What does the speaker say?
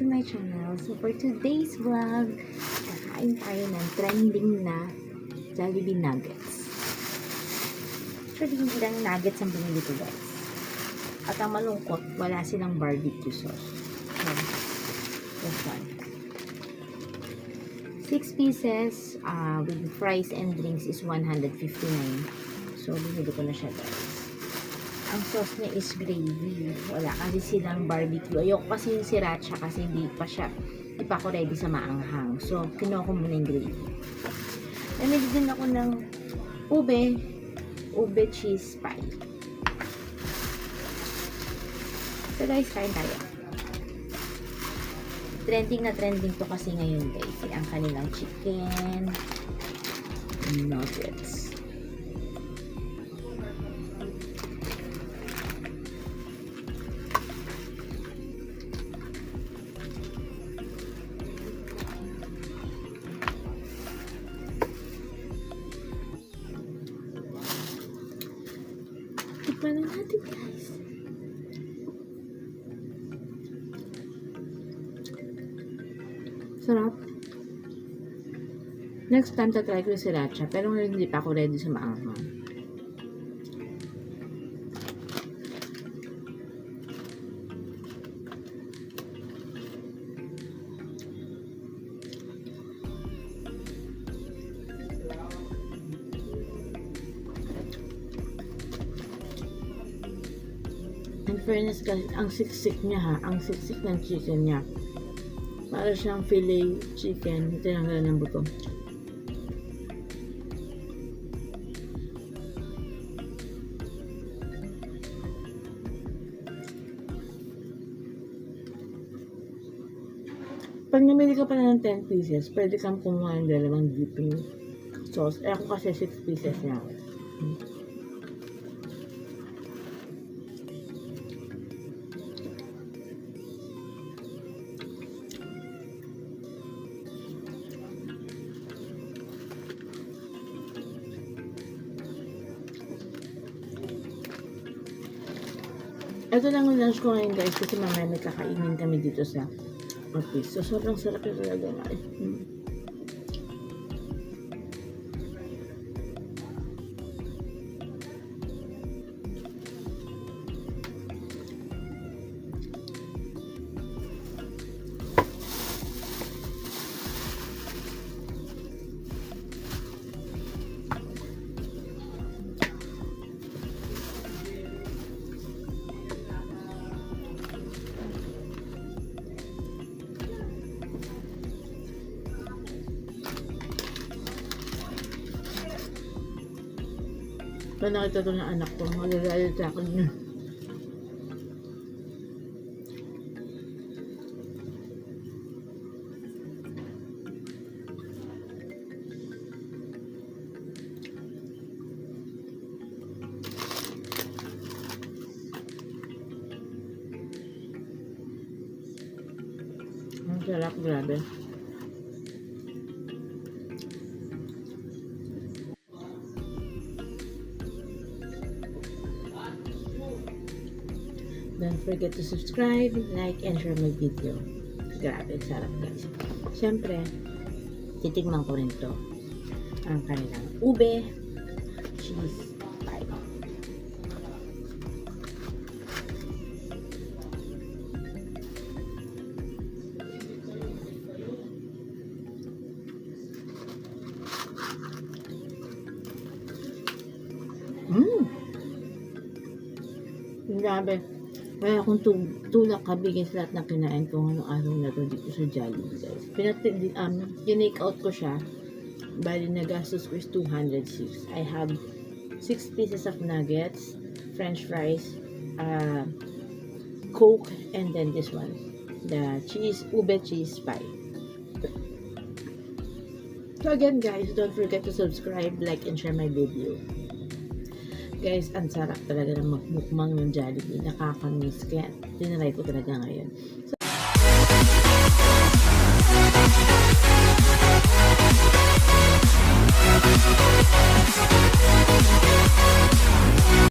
to my channel. So for today's vlog, kakain tayo ng trending na Jollibee Nuggets. Actually, hindi lang nuggets ang binili ko, guys. At ang malungkot, wala silang barbecue sauce. So, this one. 6 pieces with fries and drinks is 159. So, binili ko na siya, guys. Ang sauce niya is gravy. Wala kasi silang barbecue. Ayoko kasi yung sriracha kasi hindi pa ako ready sa maanghang. So, kinuha ko muna yung gravy. Namili din ako ng ube cheese pie. So guys, kain tayo. Trending na trending to kasi ngayon, guys. Ang kanilang chicken nuggets. Tikman na natin, guys. Sarap. Next time, tatry ko yung sriracha. Pero ngayon, hindi pa ako ready sa maanghang. In fairness, guys, ang siksik niya ha. Ang siksik ng chicken niya. Para siyang filet chicken. Tinanggalan ng buto. Pag namili ka pala ng 10 pieces, pwede kang kumuha ng dalawang dipping sauce. Eh ako kasi 6 pieces niya. Ito lang ang lunch ko ngayon, guys, kasi mamaya may kakainin kami dito sa office. So, sobrang sarap yung talaga, guys. Pag nakita ito ng anak ko, magagalit sa akin yun. Ang sarap, grabe. Don't forget to subscribe, like, and share my video. Grabe, sarap, guys. Siyempre, titigman ko rin to. Ang kanilang ube cheese pie. Grabe. Kaya akong tulak kabigis lahat ng kinain ko ngayong araw na to dito sa Jollibee, guys. Tinake out ko siya. Bali, nagastos ko is 206. I have 6 pieces of nuggets, french fries, Coke, and then this one. The ube cheese pie. So again, guys, don't forget to subscribe, like, and share my video. Guys, ang sarap talaga ng magmukmang ng Jollibee. Nakakamiss. Kaya, tinry ko talaga ngayon. So,